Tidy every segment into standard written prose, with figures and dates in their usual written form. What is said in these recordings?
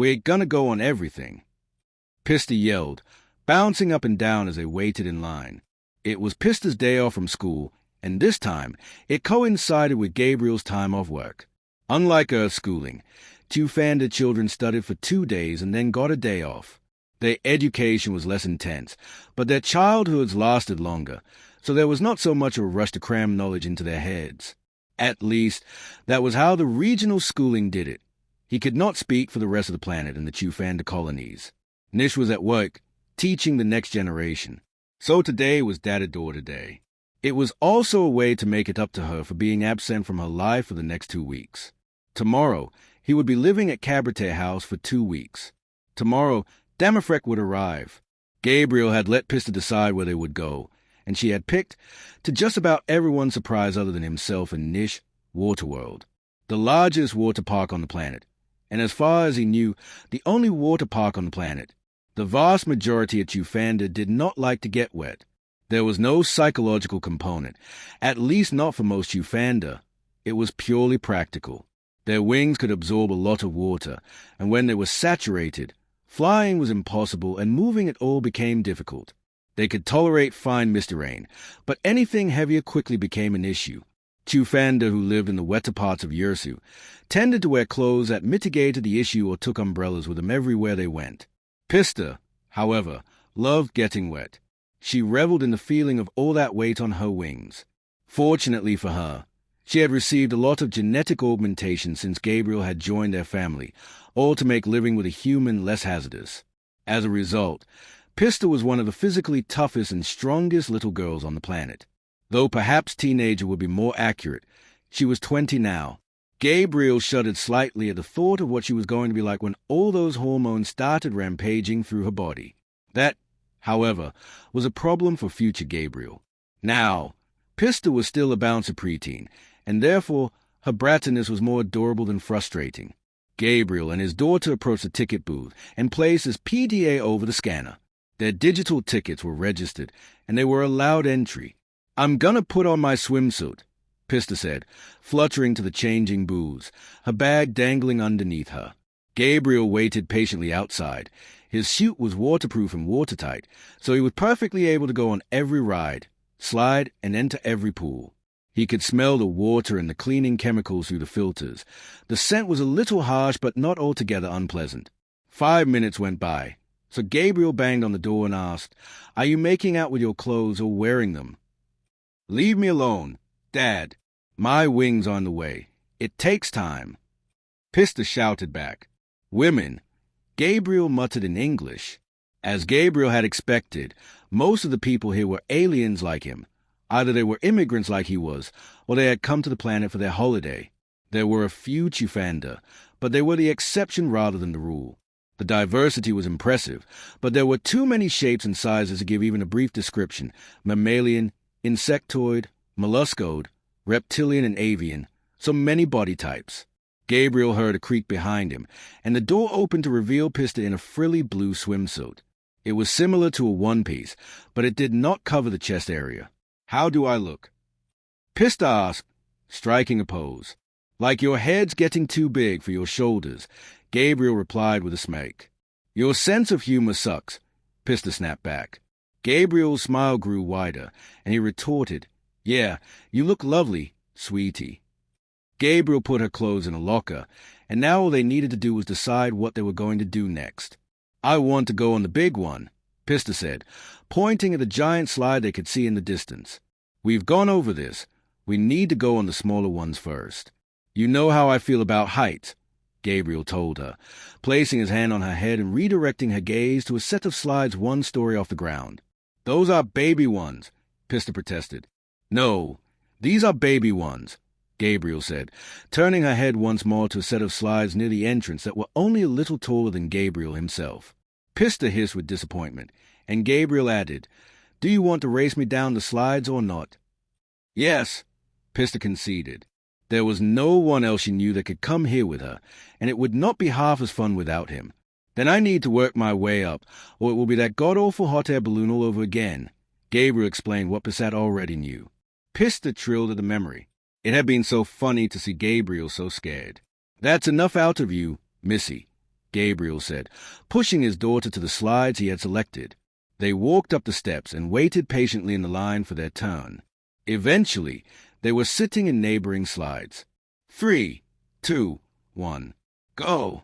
We're gonna go on everything," Pista yelled, bouncing up and down as they waited in line. It was Pista's day off from school, and this time it coincided with Gabriel's time off work. Unlike Earth schooling, Tufanda children studied for 2 days and then got a day off. Their education was less intense, but their childhoods lasted longer, so there was not so much of a rush to cram knowledge into their heads. At least, that was how the regional schooling did it. He could not speak for the rest of the planet and the Tufanda colonies. Nish was at work, teaching the next generation. So today was Dada-Daughter Day. It was also a way to make it up to her for being absent from her life for the next 2 weeks. Tomorrow, he would be living at Cabrete House for 2 weeks. Tomorrow, Damafrek would arrive. Gabriel had let Pista decide where they would go, and she had picked, to just about everyone's surprise other than himself and Nish, Waterworld, the largest water park on the planet, and as far as he knew, the only water park on the planet. The vast majority of Tufanda did not like to get wet. There was no psychological component, at least not for most Tufanda. It was purely practical. Their wings could absorb a lot of water, and when they were saturated, flying was impossible and moving at all became difficult. They could tolerate fine misty rain, but anything heavier quickly became an issue. Tufanda, who lived in the wetter parts of Yersu, tended to wear clothes that mitigated the issue or took umbrellas with them everywhere they went. Pista, however, loved getting wet. She reveled in the feeling of all that weight on her wings. Fortunately for her, she had received a lot of genetic augmentation since Gabriel had joined their family, all to make living with a human less hazardous. As a result, Pista was one of the physically toughest and strongest little girls on the planet. Though perhaps teenager would be more accurate, she was 20 now. Gabriel shuddered slightly at the thought of what she was going to be like when all those hormones started rampaging through her body. That, however, was a problem for future Gabriel. Now, Pista was still a bouncer preteen, and therefore her brattiness was more adorable than frustrating. Gabriel and his daughter approached the ticket booth and placed his PDA over the scanner. Their digital tickets were registered, and they were allowed entry. "I'm gonna put on my swimsuit," Pista said, fluttering to the changing booths, her bag dangling underneath her. Gabriel waited patiently outside. His suit was waterproof and watertight, so he was perfectly able to go on every ride, slide, and enter every pool. He could smell the water and the cleaning chemicals through the filters. The scent was a little harsh, but not altogether unpleasant. 5 minutes went by, so Gabriel banged on the door and asked, "Are you making out with your clothes or wearing them?" "Leave me alone, Dad. My wings are on the way. It takes time." Pista shouted back. "Women," Gabriel muttered in English. As Gabriel had expected, most of the people here were aliens like him. Either they were immigrants like he was, or they had come to the planet for their holiday. There were a few Tufanda, but they were the exception rather than the rule. The diversity was impressive, but there were too many shapes and sizes to give even a brief description: mammalian, insectoid, molluscoid, reptilian, and avian, so many body types. Gabriel heard a creak behind him, and the door opened to reveal Pista in a frilly blue swimsuit. It was similar to a one-piece, but it did not cover the chest area. "How do I look?" Pista asked, striking a pose. "Like your head's getting too big for your shoulders," Gabriel replied with a smirk. "Your sense of humor sucks," Pista snapped back. Gabriel's smile grew wider, and he retorted, "Yeah, you look lovely, sweetie." Gabriel put her clothes in a locker, and now all they needed to do was decide what they were going to do next. "I want to go on the big one," Pista said, pointing at the giant slide they could see in the distance. "We've gone over this. We need to go on the smaller ones first." "You know how I feel about heights," Gabriel told her, placing his hand on her head and redirecting her gaze to a set of slides 1 story off the ground. "Those are baby ones," Pista protested. "No, these are baby ones," Gabriel said, turning her head once more to a set of slides near the entrance that were only a little taller than Gabriel himself. Pista hissed with disappointment, and Gabriel added, "Do you want to race me down the slides or not?" "Yes," Pista conceded. There was no one else she knew that could come here with her, and it would not be half as fun without him. "Then I need to work my way up, or it will be that god-awful hot air balloon all over again," Gabriel explained what Pisat already knew. Pista trilled at the memory. It had been so funny to see Gabriel so scared. "That's enough out of you, Missy," Gabriel said, pushing his daughter to the slides he had selected. They walked up the steps and waited patiently in the line for their turn. Eventually, they were sitting in neighboring slides. 3, 2, 1, go!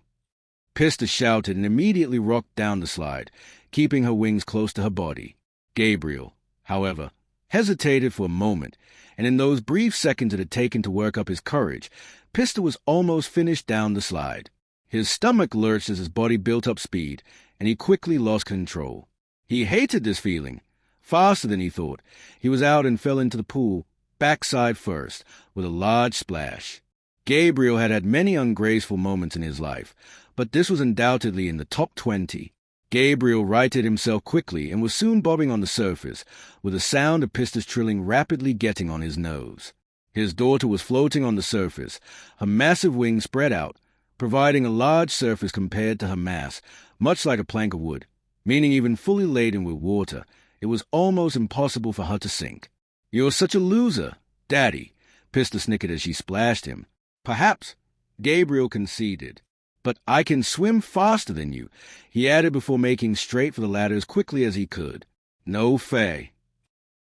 Pista shouted and immediately rocked down the slide, keeping her wings close to her body. Gabriel, however, hesitated for a moment, and in those brief seconds it had taken to work up his courage, Pista was almost finished down the slide. His stomach lurched as his body built up speed, and he quickly lost control. He hated this feeling. Faster than he thought, he was out and fell into the pool, backside first, with a large splash. Gabriel had had many ungraceful moments in his life, but this was undoubtedly in the top 20. Gabriel righted himself quickly and was soon bobbing on the surface, with the sound of Pista's trilling rapidly getting on his nose. His daughter was floating on the surface, her massive wings spread out, providing a large surface compared to her mass, much like a plank of wood, meaning even fully laden with water, it was almost impossible for her to sink. "You're such a loser, Daddy," Pista snickered as she splashed him. "Perhaps," Gabriel conceded. "But I can swim faster than you," he added before making straight for the ladder as quickly as he could. "No fay,"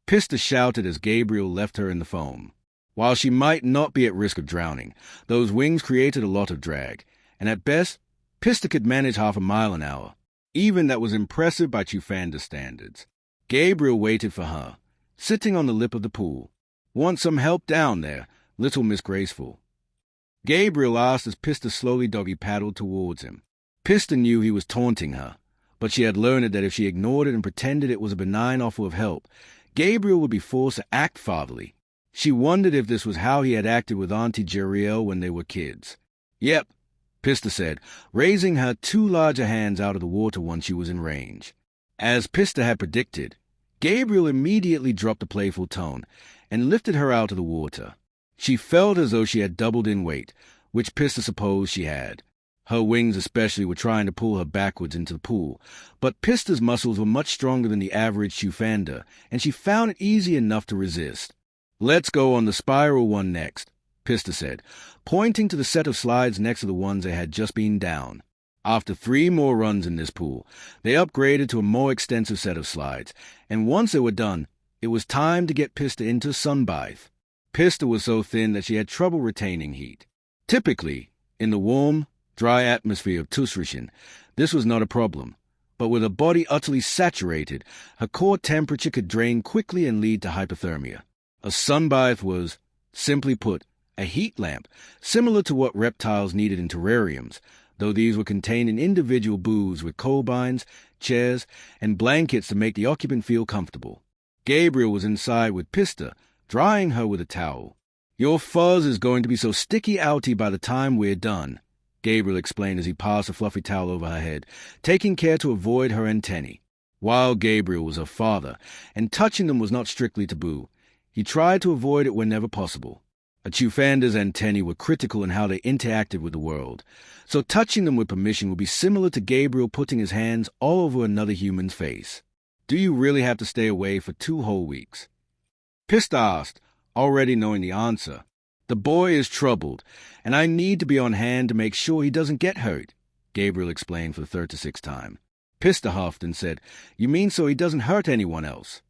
Pista shouted as Gabriel left her in the foam. While she might not be at risk of drowning, those wings created a lot of drag, and at best, Pista could manage half a mile an hour. Even that was impressive by Chufanda standards. Gabriel waited for her, sitting on the lip of the pool. "Want some help down there, little Miss Graceful?" Gabriel asked as Pista slowly doggy-paddled towards him. Pista knew he was taunting her, but she had learned that if she ignored it and pretended it was a benign offer of help, Gabriel would be forced to act fatherly. She wondered if this was how he had acted with Auntie Jeriel when they were kids. "Yep," Pista said, raising her two larger hands out of the water once she was in range. As Pista had predicted, Gabriel immediately dropped a playful tone and lifted her out of the water. She felt as though she had doubled in weight, which Pista supposed she had. Her wings especially were trying to pull her backwards into the pool, but Pista's muscles were much stronger than the average Chufanda, and she found it easy enough to resist. "Let's go on the spiral one next," Pista said, pointing to the set of slides next to the ones they had just been down. After 3 more runs in this pool, they upgraded to a more extensive set of slides, and once they were done, it was time to get Pista into a sunbathe. Pista was so thin that she had trouble retaining heat. Typically, in the warm, dry atmosphere of Tusrishan, this was not a problem, but with her body utterly saturated, her core temperature could drain quickly and lead to hypothermia. A sunbath was, simply put, a heat lamp, similar to what reptiles needed in terrariums, though these were contained in individual booths with coal binds, chairs, and blankets to make the occupant feel comfortable. Gabriel was inside with Pista, drying her with a towel. "Your fuzz is going to be so sticky-outy by the time we're done," Gabriel explained as he passed a fluffy towel over her head, taking care to avoid her antennae. While Gabriel was her father, and touching them was not strictly taboo, he tried to avoid it whenever possible. A Chufanda's antennae were critical in how they interacted with the world, so touching them with permission would be similar to Gabriel putting his hands all over another human's face. "Do you really have to stay away for 2 whole weeks?" Pista asked, already knowing the answer. "The boy is troubled, and I need to be on hand to make sure he doesn't get hurt," Gabriel explained for the 3rd to 6th time. Pista huffed and said, "You mean so he doesn't hurt anyone else?"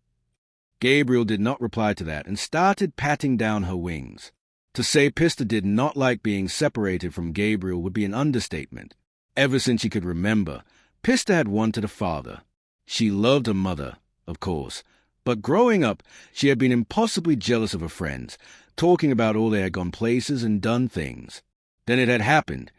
Gabriel did not reply to that and started patting down her wings. To say Pista did not like being separated from Gabriel would be an understatement. Ever since she could remember, Pista had wanted a father. She loved her mother, of course, but growing up, she had been impossibly jealous of her friends, talking about all they had gone places and done things. Then it had happened.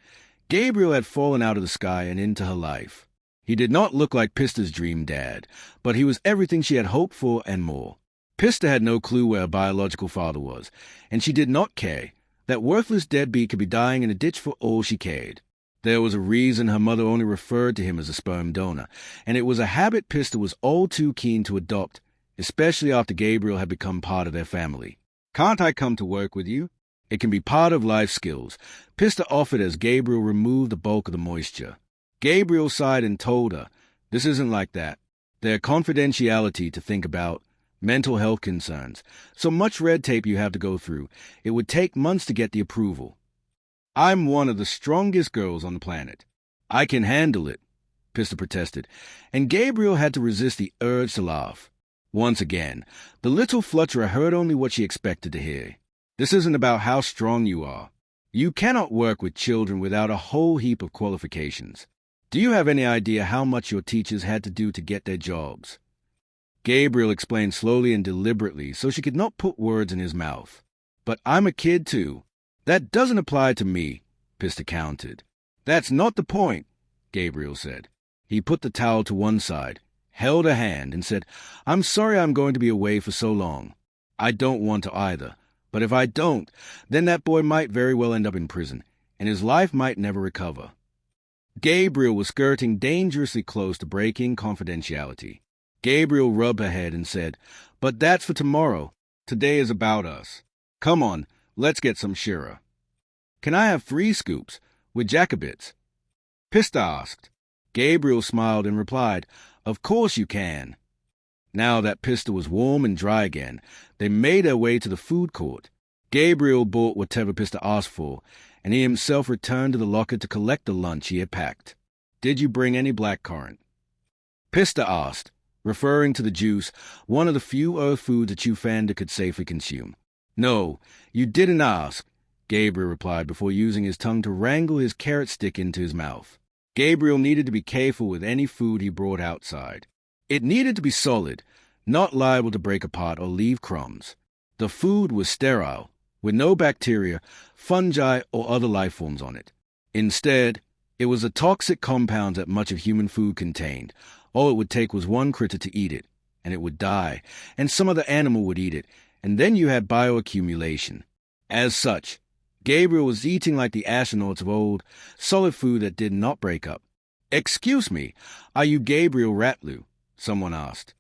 Gabriel had fallen out of the sky and into her life. He did not look like Pista's dream dad, but he was everything she had hoped for and more. Pista had no clue where her biological father was, and she did not care. That worthless deadbeat could be dying in a ditch for all she cared. There was a reason her mother only referred to him as a sperm donor, and it was a habit Pista was all too keen to adopt, especially after Gabriel had become part of their family. "Can't I come to work with you? It can be part of life skills," Pista offered as Gabriel removed the bulk of the moisture. Gabriel sighed and told her, "This isn't like that. There's confidentiality to think about, mental health concerns, so much red tape you have to go through. It would take months to get the approval. I'm one of the strongest girls on the planet." I can handle it, Pista protested, and Gabriel had to resist the urge to laugh. Once again, the little flutterer heard only what she expected to hear. This isn't about how strong you are. You cannot work with children without a whole heap of qualifications. Do you have any idea how much your teachers had to do to get their jobs? Gabriel explained slowly and deliberately so she could not put words in his mouth. But I'm a kid too. That doesn't apply to me, Pista countered. That's not the point, Gabriel said. He put the towel to one side, held her hand, and said, I'm sorry I'm going to be away for so long. I don't want to either. But if I don't, then that boy might very well end up in prison, and his life might never recover. Gabriel was skirting dangerously close to breaking confidentiality. Gabriel rubbed her head and said, But that's for tomorrow. Today is about us. Come on, let's get some shira. Can I have 3 scoops, with Jacobits? Pista asked. Gabriel smiled and replied, Of course you can. Now that Pista was warm and dry again, they made their way to the food court. Gabriel bought whatever Pista asked for, and he himself returned to the locker to collect the lunch he had packed. Did you bring any blackcurrant? Pista asked, referring to the juice, one of the few earth foods that Fanda could safely consume. No, you didn't ask, Gabriel replied before using his tongue to wrangle his carrot stick into his mouth. Gabriel needed to be careful with any food he brought outside. It needed to be solid, not liable to break apart or leave crumbs. The food was sterile, with no bacteria, fungi, or other life forms on it. Instead, it was the toxic compounds that much of human food contained. All it would take was one critter to eat it, and it would die, and some other animal would eat it, and then you had bioaccumulation. As such, Gabriel was eating like the astronauts of old, solid food that did not break up. Excuse me, are you Gabriel Ratlew? Someone asked.